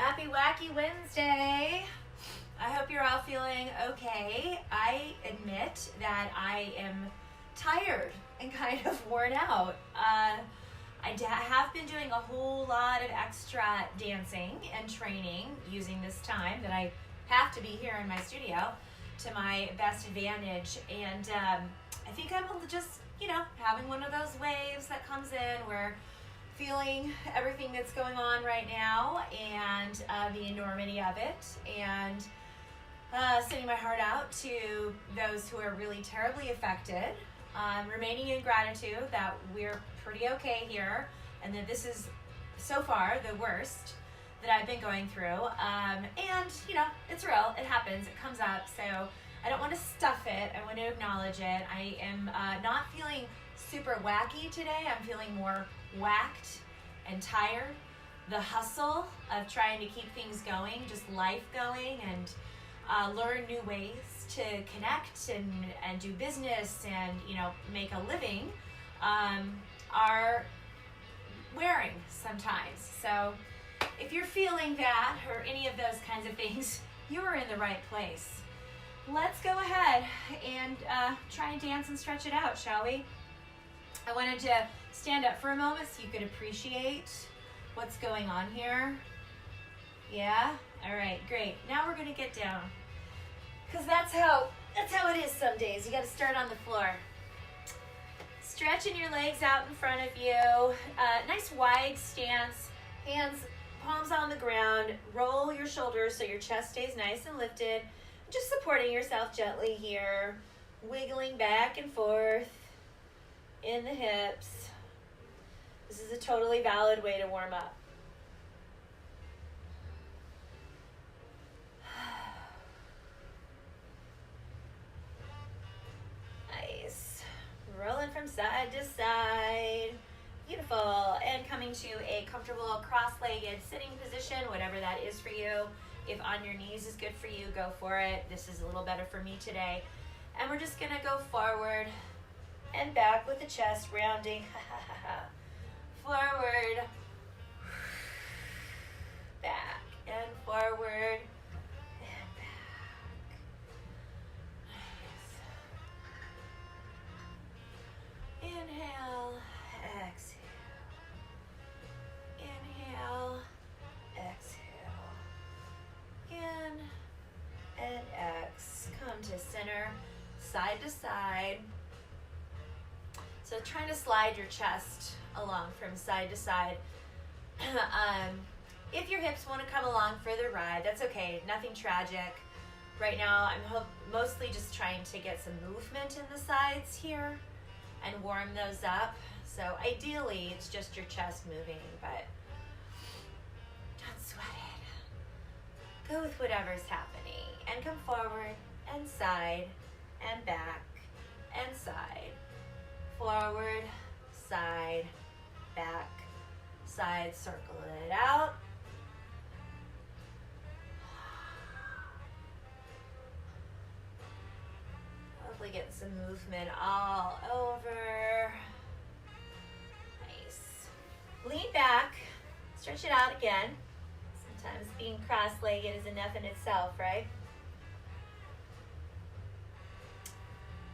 Happy Wacky Wednesday. I hope you're all feeling okay. I admit that I am tired and kind of worn out. I have been doing a whole lot of extra dancing and training using this time that I have to be here in my studio to my best advantage. And I think I'm just, having one of those waves that comes in where feeling everything that's going on right now and the enormity of it, and sending my heart out to those who are really terribly affected, remaining in gratitude that we're pretty okay here and that this is so far the worst that I've been going through. And it's real, it happens, it comes up, so I don't want to stuff it, I want to acknowledge it. I am not feeling super wacky today. I'm feeling more whacked and tired. The hustle of trying to keep things going, just life going, and learn new ways to connect and do business and make a living are wearing sometimes. So if you're feeling that or any of those kinds of things, you are in the right place. Let's go ahead and try and dance and stretch it out, shall we? I wanted to stand up for a moment so you could appreciate what's going on here. Yeah? All right, great. Now we're gonna get down, because that's how it is some days. You gotta start on the floor. Stretching your legs out in front of you. Nice wide stance. Hands, palms on the ground. Roll your shoulders so your chest stays nice and lifted. Just supporting yourself gently here. Wiggling back and forth in the hips. This is a totally valid way to warm up. Nice. Rolling from side to side. Beautiful. And coming to a comfortable cross-legged sitting position, whatever that is for you. If on your knees is good for you, go for it. This is a little better for me today. And we're just gonna go forward and back with the chest rounding. Forward, back, and forward, and back. Nice. Inhale, exhale. Inhale, exhale. In and X. Come to center, side to side. So trying to slide your chest along from side to side. If your hips want to come along for the ride, that's okay. Nothing tragic. Right now, I'm mostly just trying to get some movement in the sides here and warm those up. So ideally, it's just your chest moving, but don't sweat it. Go with whatever's happening and come forward and side and back and side. Forward, side, back, side, circle it out. Hopefully get some movement all over. Nice. Lean back, stretch it out again. Sometimes being cross-legged is enough in itself, right?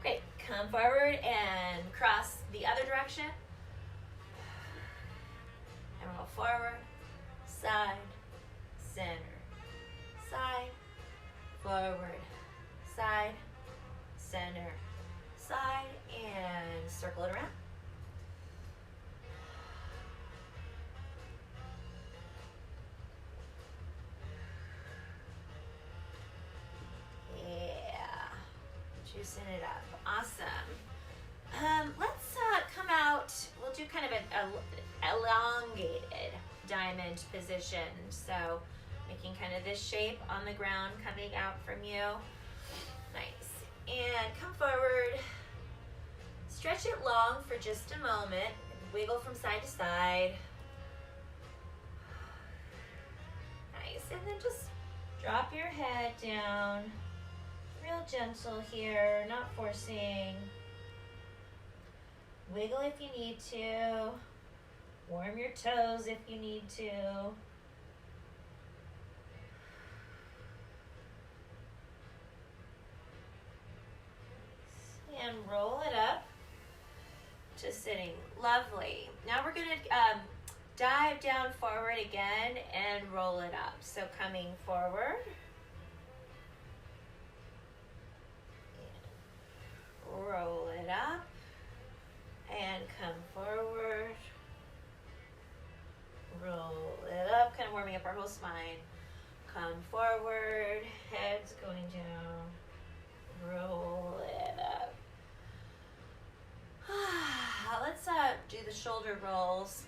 Great. Come forward and cross the other direction. And roll forward, side, center, side, forward, side, center, side, and circle it around. Yeah, juicing it up. Awesome. Let's come out. We'll do kind of an elongated diamond position. So making kind of this shape on the ground coming out from you. Nice. And come forward. Stretch it long for just a moment. Wiggle from side to side. Nice. And then just drop your head down. Real gentle here, not forcing. Wiggle if you need to. Warm your toes if you need to. and roll it up to sitting. Lovely. Now we're going to dive down forward again and roll it up. So coming forward. Roll it up and come forward. Roll it up, kind of warming up our whole spine. Come forward, head's going down. Roll it up. Let's do the shoulder rolls.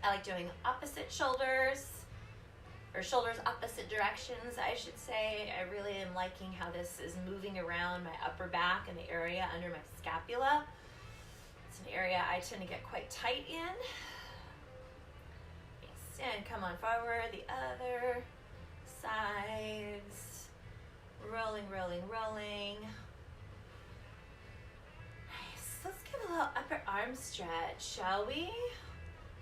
I like doing opposite shoulders, or shoulders opposite directions, I should say. I really am liking how this is moving around my upper back and the area under my scapula. It's an area I tend to get quite tight in. And come on forward, the other sides. Rolling, rolling, rolling. Nice. Let's give a little upper arm stretch, shall we?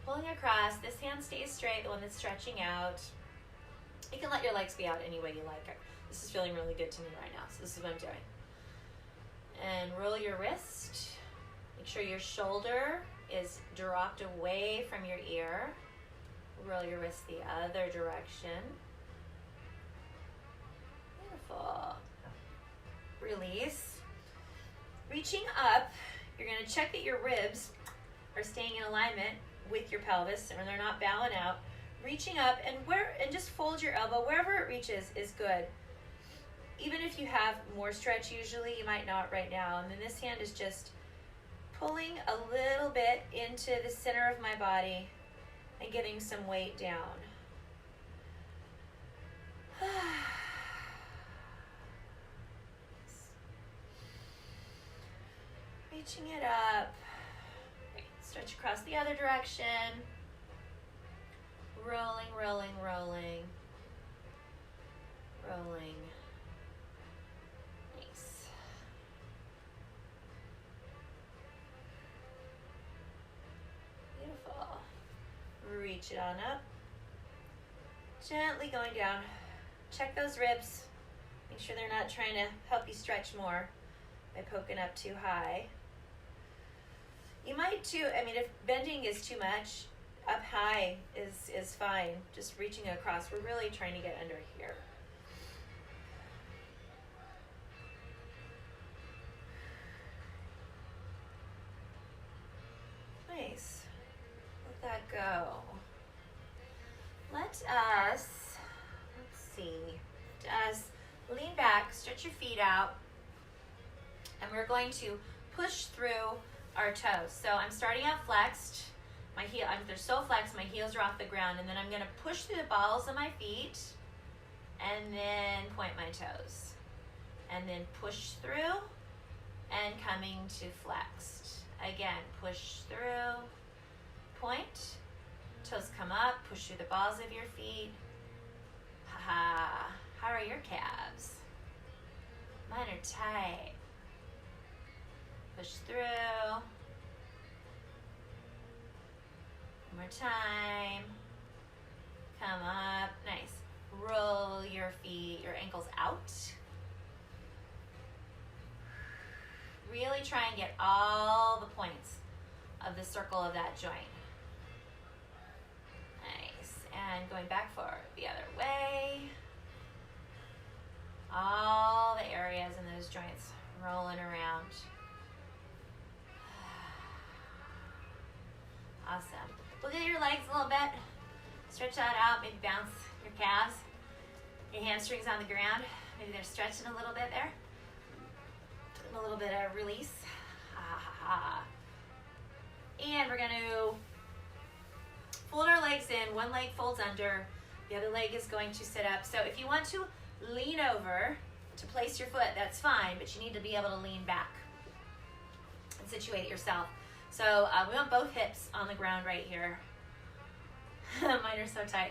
Pulling across. This hand stays straight, the one that's stretching out. You can let your legs be out any way you like. This is feeling really good to me right now, so this is what I'm doing. And roll your wrist. Make sure your shoulder is dropped away from your ear. Roll your wrist the other direction. Beautiful. Release. Reaching up, you're going to check that your ribs are staying in alignment with your pelvis and they're not bowing out. Reaching up and just fold your elbow wherever it reaches is good. Even if you have more stretch, usually you might not right now. And then this hand is just pulling a little bit into the center of my body and getting some weight down. Reaching it up. Stretch across the other direction. Rolling, rolling, rolling. Rolling. Nice. Beautiful. Reach it on up. Gently going down. Check those ribs. Make sure they're not trying to help you stretch more by poking up too high. You might too, I mean, if bending is too much, up high is fine. Just reaching across. We're really trying to get under here. Nice. Let that go. Let's lean back, stretch your feet out, and we're going to push through our toes. So I'm starting out flexed. They're so flexed, my heels are off the ground, and then I'm going to push through the balls of my feet, and then point my toes, and then push through, and coming to flexed. Again, push through, point, toes come up, push through the balls of your feet. How are your calves? Mine are tight. Push through. One more time. Come up. Nice. Roll your feet, your ankles out. Really try and get all the points of the circle of that joint. Nice. And going back forward the other way. All the areas in those joints rolling around. Awesome. Look at your legs a little bit. Stretch that out. Maybe bounce your calves. Your hamstrings on the ground. Maybe they're stretching a little bit there. Give them a little bit of release. And we're going to fold our legs in. One leg folds under. The other leg is going to sit up. So if you want to lean over to place your foot, that's fine, but you need to be able to lean back and situate yourself. So we want both hips on the ground right here. Mine are so tight,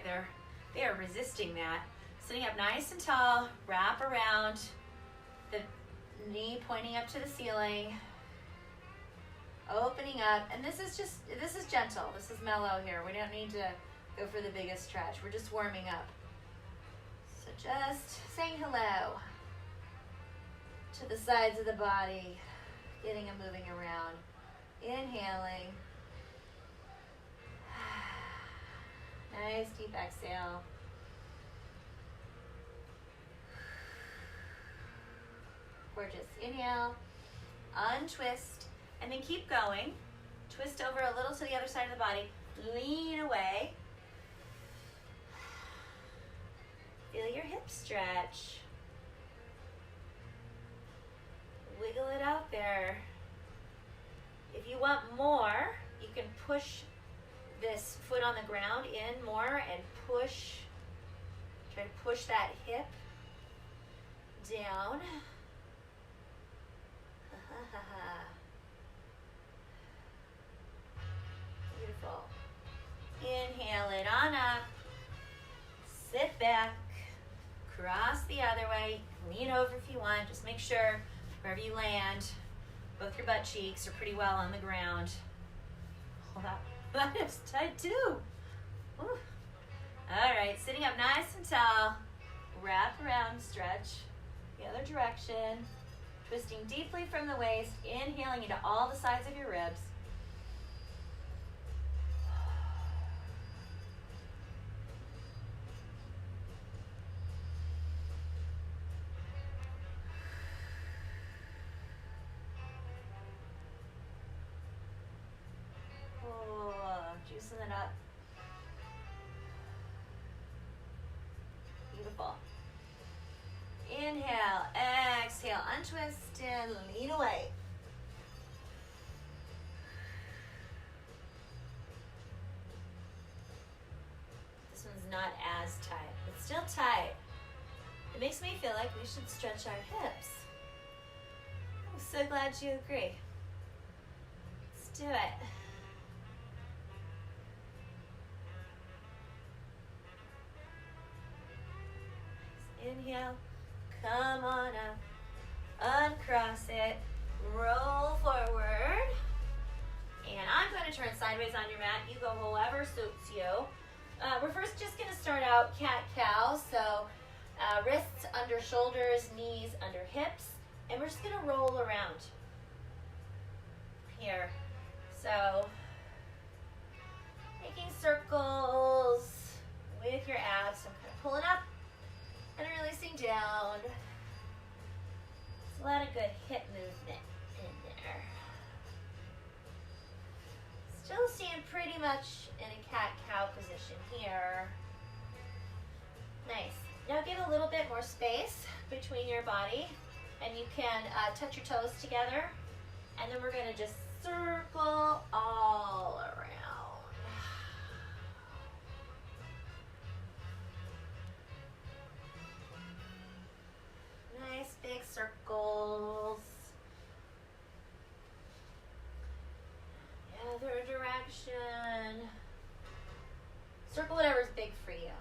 they are resisting that. Sitting up nice and tall, wrap around, the knee pointing up to the ceiling, opening up, and this is gentle, this is mellow here. We don't need to go for the biggest stretch, we're just warming up. So just saying hello to the sides of the body. Getting them moving around. Inhaling. Nice deep exhale. Gorgeous. Inhale. Untwist. And then keep going. Twist over a little to the other side of the body. Lean away. Feel your hips stretch. Wiggle it out there. If you want more, you can push this foot on the ground in more and push. Try to push that hip down. Beautiful. Inhale it on up. Sit back. Cross the other way. Lean over if you want. Just make sure wherever you land, both your butt cheeks are pretty well on the ground. Hold up. That is tight too. Woo. All right, sitting up nice and tall. Wrap around, stretch the other direction. Twisting deeply from the waist, inhaling into all the sides of your ribs. Juicing it up. Beautiful. Inhale, exhale, untwist and lean away. This one's not as tight, but still tight. It makes me feel like we should stretch our hips. I'm so glad you agree. Let's do it. Inhale, come on up, uncross it, roll forward, and I'm going to turn sideways on your mat. You go however suits you. We're first just going to start out cat-cow, so wrists under shoulders, knees under hips, and we're just going to roll around here. So, making circles with your abs. So I'm kind of pulling up and releasing down. There's a lot of good hip movement in there. Still staying pretty much in a cat-cow position here. Nice. Now get a little bit more space between your body, and you can touch your toes together, and then we're going to just circle all around. Nice big circles. The other direction. Circle whatever's big for you.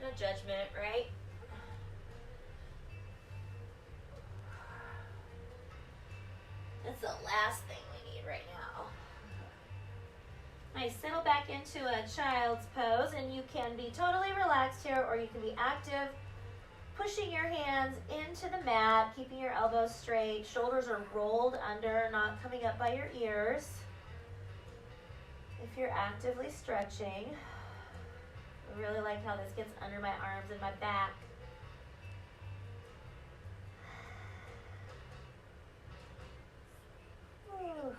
No judgment, right? That's the last thing we need right now. Nice. Settle back into a child's pose, and you can be totally relaxed here, or you can be active. Pushing your hands into the mat, keeping your elbows straight. Shoulders are rolled under, not coming up by your ears. If you're actively stretching, I really like how this gets under my arms and my back. Ooh.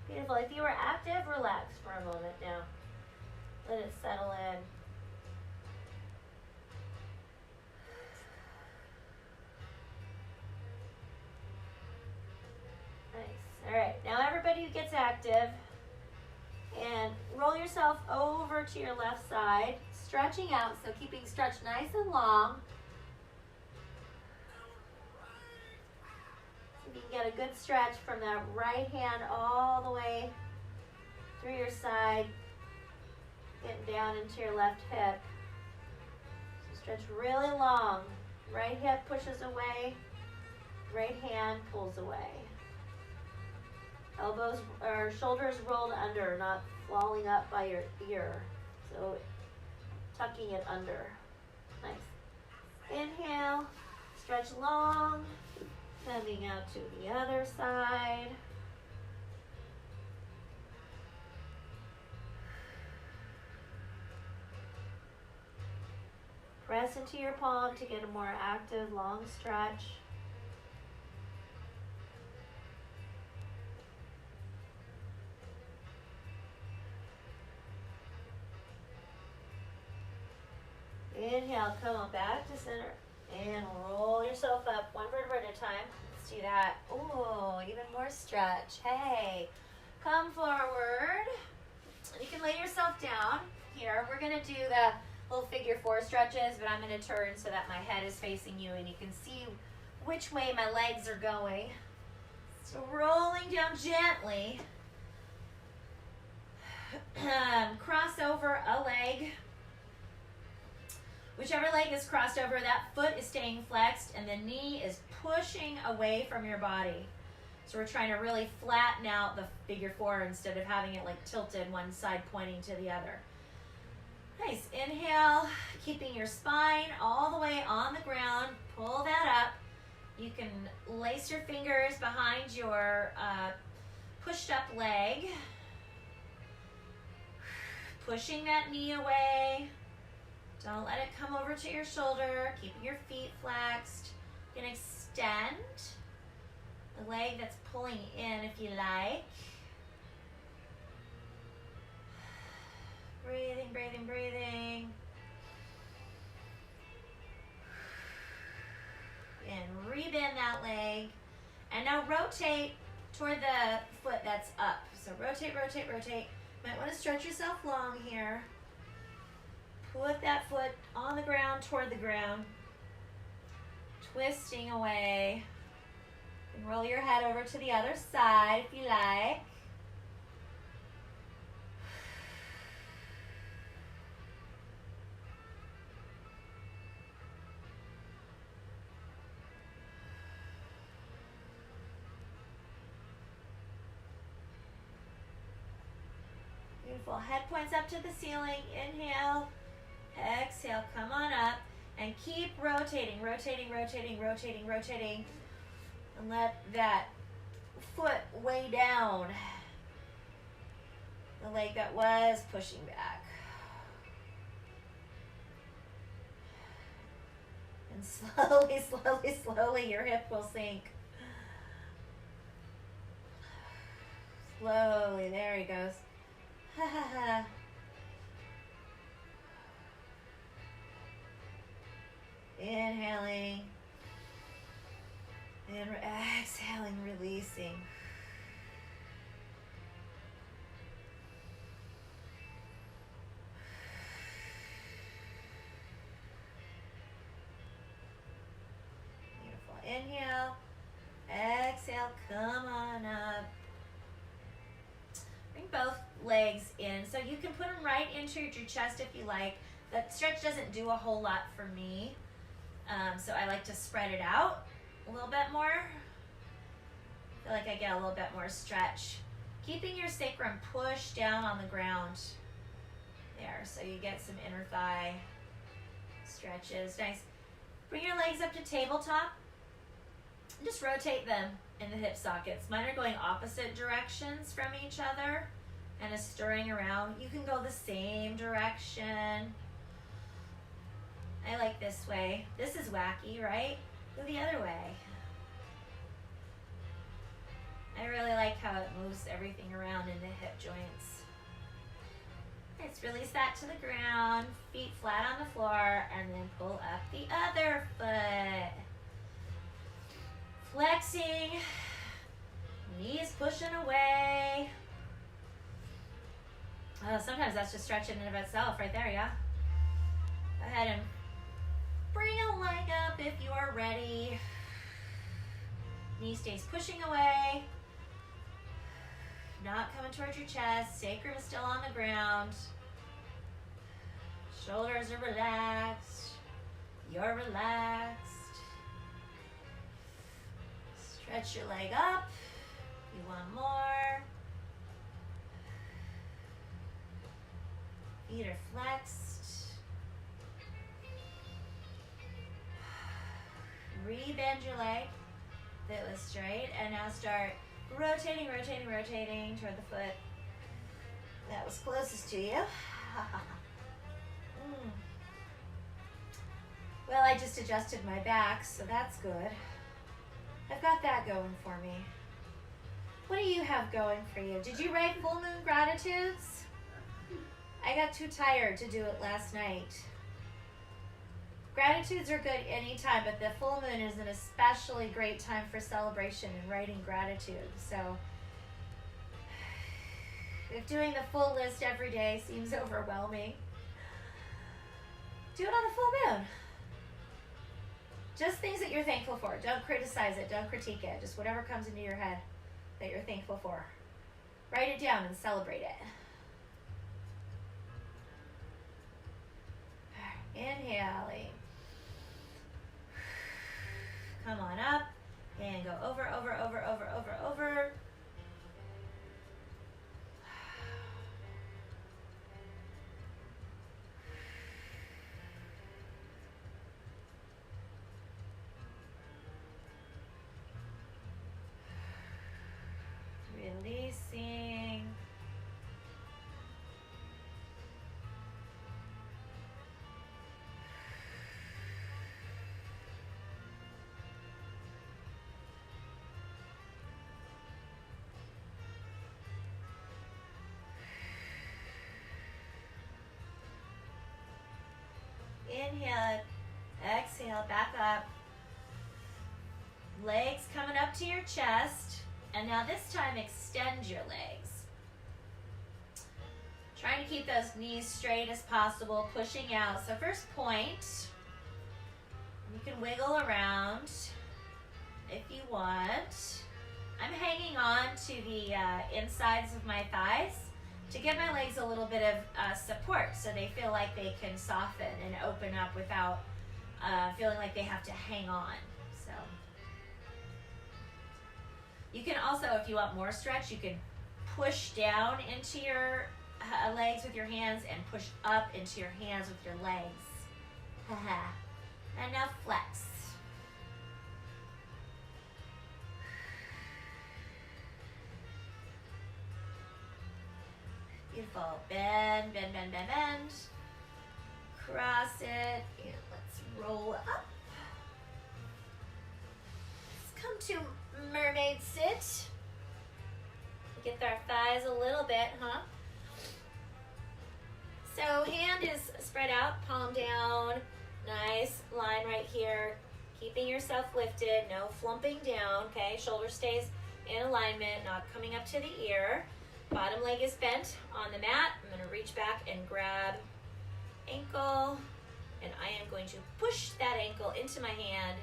Beautiful. If you are active, relax for a moment now. Let it settle in. Nice. All right. Now everybody gets active. And roll yourself over to your left side, stretching out, so keeping stretch nice and long. So you can get a good stretch from that right hand all the way through your side. Getting down into your left hip. So stretch really long. Right hip pushes away. Right hand pulls away. Elbows or shoulders rolled under, not falling up by your ear. So tucking it under. Nice. Inhale, stretch long, coming out to the other side. Press into your palm to get a more active, long stretch. Inhale, come on back to center and roll yourself up one vertebra at a time. Let's do that. Ooh, even more stretch. Hey, come forward. You can lay yourself down here. We're going to do the little figure 4 stretches, but I'm going to turn so that my head is facing you and you can see which way my legs are going. So rolling down gently. Cross over a leg. Whichever leg is crossed over, that foot is staying flexed and the knee is pushing away from your body. So we're trying to really flatten out the figure 4 instead of having it like tilted one side pointing to the other. Nice. Inhale, keeping your spine all the way on the ground. Pull that up. You can lace your fingers behind your pushed up leg. Pushing that knee away. Don't let it come over to your shoulder. Keeping your feet flexed. You can extend the leg that's pulling in if you like. Breathing, breathing, breathing. And rebend that leg. And now rotate toward the foot that's up. So rotate, rotate, rotate. Might want to stretch yourself long here. Put that foot on the ground toward the ground. Twisting away. And roll your head over to the other side if you like. Beautiful. Head points up to the ceiling. Inhale. Exhale. Come on up. And keep rotating, rotating, rotating, rotating, rotating. And let that foot weigh down the leg that was pushing back. And slowly, slowly, slowly, your hip will sink. Slowly. There he goes. Ha ha ha. Inhaling and exhaling, releasing. Beautiful. Inhale, exhale, come on up. Bring both legs in. So you can put them right into your chest if you like. That stretch doesn't do a whole lot for me. So I like to spread it out a little bit more. I feel like I get a little bit more stretch. Keeping your sacrum pushed down on the ground. There, so you get some inner thigh stretches. Nice. Bring your legs up to tabletop. Just rotate them in the hip sockets. Mine are going opposite directions from each other and is stirring around. You can go the same direction. I like this way. This is wacky, right? Go the other way. I really like how it moves everything around in the hip joints. Let's release that to the ground. Feet flat on the floor, and then pull up the other foot. Flexing. Knees pushing away. Oh, sometimes that's just stretching in of itself right there, yeah? Go ahead and bring a leg up if you are ready. Knee stays pushing away. Not coming towards your chest. Sacrum is still on the ground. Shoulders are relaxed. You're relaxed. Stretch your leg up. You want more. Feet are flexed. re-bend your leg that was straight, and now start rotating, rotating, rotating toward the foot that was closest to you. Well, I just adjusted my back, so that's good. I've got that going for me. What do you have going for you? Did you write full moon gratitudes? I got too tired to do it last night. Gratitudes are good anytime, but the full moon is an especially great time for celebration and writing gratitude. So if doing the full list every day seems overwhelming, do it on the full moon. Just things that you're thankful for. Don't criticize it. Don't critique it. Just whatever comes into your head that you're thankful for. Write it down and celebrate it. Inhaling. Come on up and go over, over, over, over, over, over. Releasing. Inhale, exhale, back up. Legs coming up to your chest. And now this time, extend your legs. Trying to keep those knees straight as possible, pushing out. So first point, you can wiggle around if you want. I'm hanging on to the insides of my thighs to give my legs a little bit of support so they feel like they can soften and open up without feeling like they have to hang on. So you can also, if you want more stretch, you can push down into your legs with your hands and push up into your hands with your legs. And now flex. Beautiful. Bend, bend, bend, bend, bend. Cross it. And let's roll up. Let's come to mermaid sit. Get our thighs a little bit, huh? So hand is spread out, palm down. Nice line right here. Keeping yourself lifted, no flumping down, okay? Shoulder stays in alignment, not coming up to the ear. Bottom leg is bent on the mat. I'm going to reach back and grab ankle, and I am going to push that ankle into my hand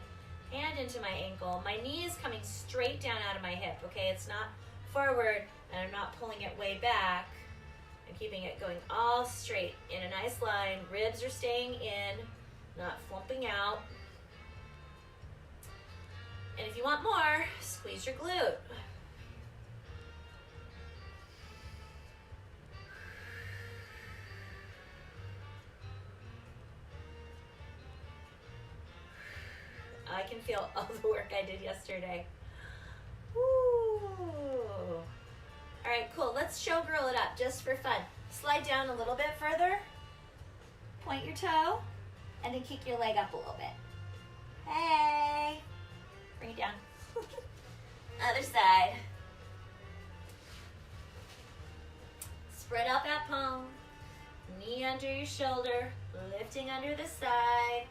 into my ankle. My knee is coming straight down out of my hip, okay? It's not forward, and I'm not pulling it way back. I'm keeping it going all straight in a nice line. Ribs are staying in, not flumping out. And if you want more, squeeze your glute. I can feel all the work I did yesterday. Woo. All right, cool. Let's showgirl it up just for fun. Slide down a little bit further. Point your toe, and then kick your leg up a little bit. Hey. Bring it down. Other side. Spread out that palm. Knee under your shoulder. Lifting under the side.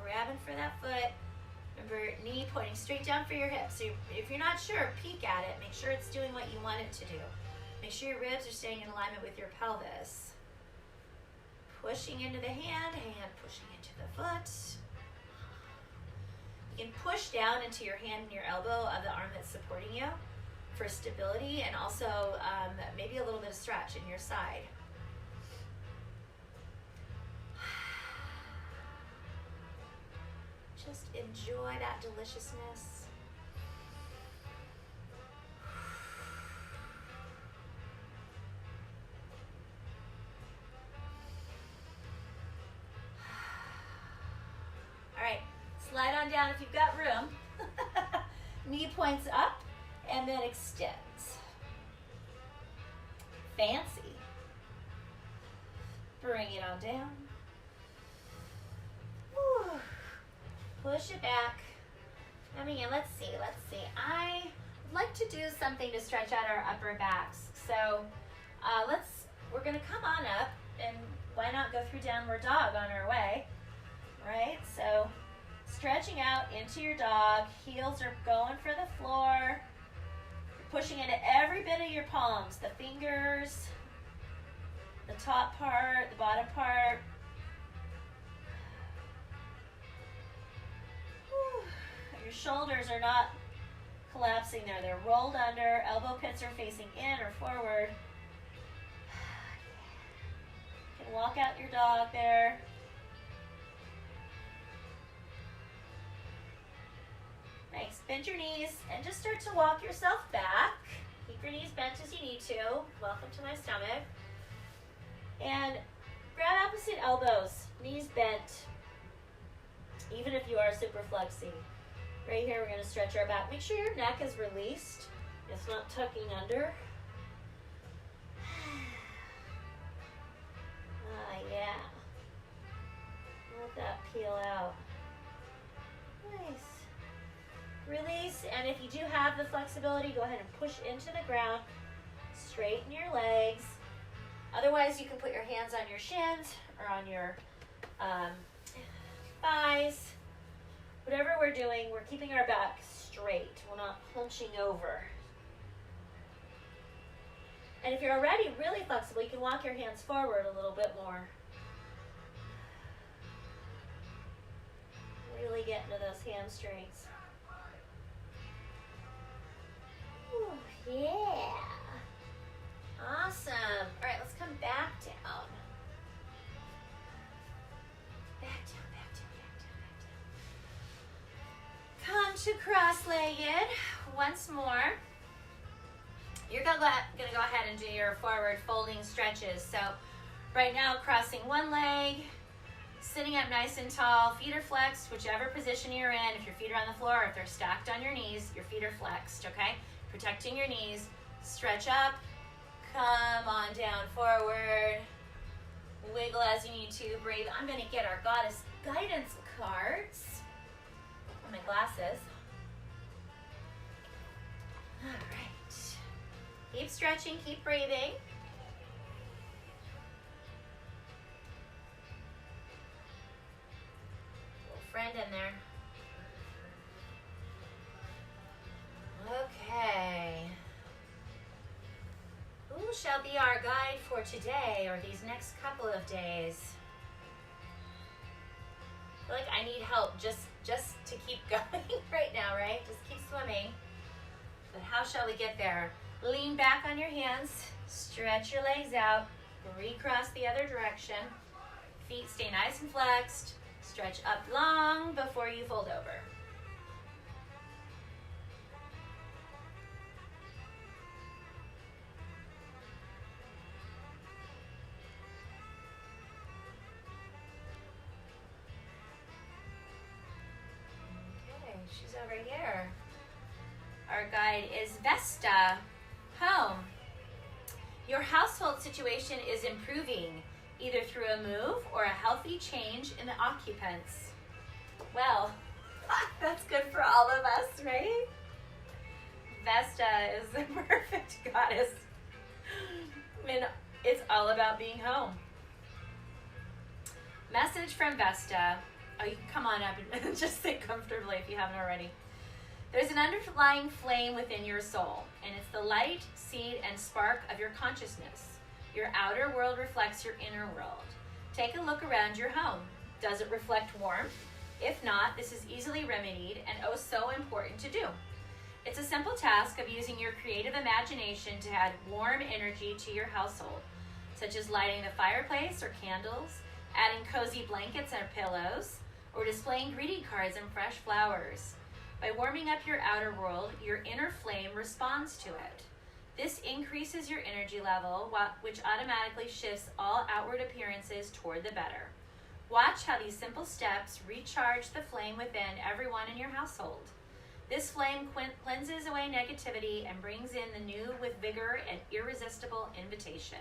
Grabbing for that foot. Remember, knee pointing straight down for your hips. So if you're not sure, peek at it. Make sure it's doing what you want it to do. Make sure your ribs are staying in alignment with your pelvis. Pushing into the hand pushing into the foot. You can push down into your hand and your elbow of the arm that's supporting you for stability, and also maybe a little bit of stretch in your side. Just enjoy that deliciousness. All right, slide on down if you've got room. Knee points up and then extends. Fancy. Bring it on down. Whew. Push it back. Coming in, let's see. I would like to do something to stretch out our upper backs. So we're gonna come on up, and why not go through downward dog on our way, right? So stretching out into your dog, heels are going for the floor. You're pushing into every bit of your palms, the fingers, the top part, the bottom part. Whew. Your shoulders are not collapsing there. They're rolled under. Elbow pits are facing in or forward. You can walk out your dog there. Nice. Bend your knees and just start to walk yourself back. Keep your knees bent as you need to. Welcome to my stomach. And grab opposite elbows, knees bent, even if you are super flexy. Right here, we're going to stretch our back. Make sure your neck is released. It's not tucking under. Yeah. Let that peel out. Nice. Release, and if you do have the flexibility, go ahead and push into the ground. Straighten your legs. Otherwise, you can put your hands on your shins or on your thighs. Whatever we're doing, we're keeping our back straight. We're not hunching over. And if you're already really flexible, you can walk your hands forward a little bit more. Really get into those hamstrings. Ooh, yeah. Awesome. All right, let's come back down. Back down, back down, back down, back down. Come to cross-legged once more. You're gonna go ahead and do your forward folding stretches. So right now, crossing one leg, sitting up nice and tall, feet are flexed, whichever position you're in. If your feet are on the floor, or if they're stacked on your knees, your feet are flexed, okay? Protecting your knees. Stretch up, come on down forward. Wiggle as you need to, breathe. I'm gonna get our goddess guidance cards and my glasses. All right. Keep stretching, keep breathing. Little friend in there. Okay. Who shall be our guide for today or these next couple of days? I feel like I need help just to keep going right now, right? Just keep swimming. But how shall we get there? Lean back on your hands, stretch your legs out, recross the other direction. Feet stay nice and flexed. Stretch up long before you fold over. Okay, she's over here. Our guide is Vesta. Home. Your household situation is improving, either through a move or a healthy change in the occupants. Well, that's good for all of us, right? Vesta is the perfect goddess. I mean, it's all about being home. Message from Vesta. Oh, you can come on up and just sit comfortably if you haven't already. There's an underlying flame within your soul, and it's the light, seed, and spark of your consciousness. Your outer world reflects your inner world. Take a look around your home. Does it reflect warmth? If not, this is easily remedied and oh so important to do. It's a simple task of using your creative imagination to add warm energy to your household, such as lighting the fireplace or candles, adding cozy blankets or pillows, or displaying greeting cards and fresh flowers. By warming up your outer world, your inner flame responds to it. This increases your energy level, which automatically shifts all outward appearances toward the better. Watch how these simple steps recharge the flame within everyone in your household. This flame cleanses away negativity and brings in the new with vigor and irresistible invitation.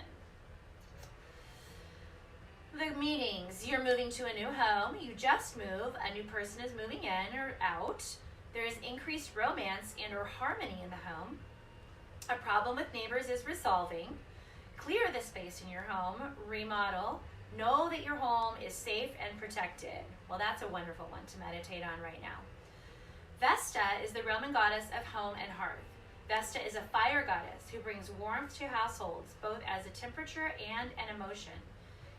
The meanings. You're moving to a new home. You just move. A new person is moving in or out. There is increased romance and or harmony in the home. A problem with neighbors is resolving. Clear the space in your home. Remodel. Know that your home is safe and protected. Well, that's a wonderful one to meditate on right now. Vesta is the Roman goddess of home and hearth. Vesta is a fire goddess who brings warmth to households, both as a temperature and an emotion.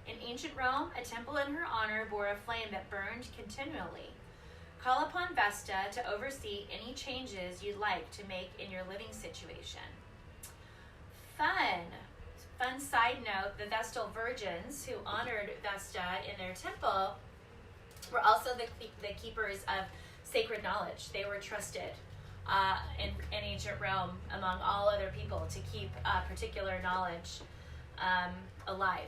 In ancient Rome, a temple in her honor bore a flame that burned continually. Call upon Vesta to oversee any changes you'd like to make in your living situation. Fun side note, the Vestal virgins who honored Vesta in their temple were also the keepers of sacred knowledge. They were trusted in ancient Rome among all other people to keep particular knowledge alive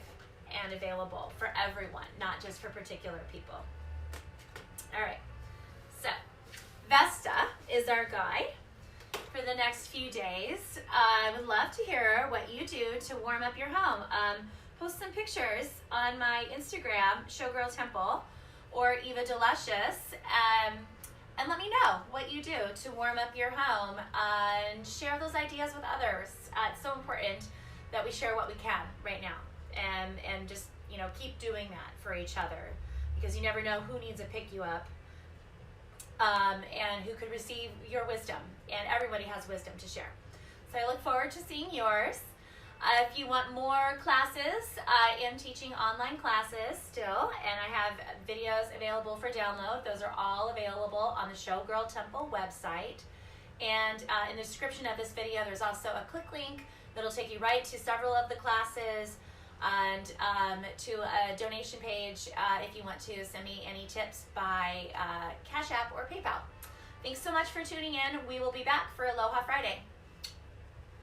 and available for everyone, not just for particular people. All right, so Vesta is our guide for the next few days. I would love to hear what you do to warm up your home. Post some pictures on my Instagram, ShowGirl Temple, or Eva D'Luscious, and let me know what you do to warm up your home, and share those ideas with others. It's so important that we share what we can right now, and just, you know, keep doing that for each other, because you never know who needs to pick you up, and who could receive your wisdom, and everybody has wisdom to share. So I look forward to seeing yours. If you want more classes, I am teaching online classes still, and I have videos available for download. Those are all available on the ShowGirl Temple website. And in the description of this video, there's also a click link that'll take you right to several of the classes, and to a donation page if you want to send me any tips by Cash App or PayPal. Thanks so much for tuning in. We will be back for Aloha Friday.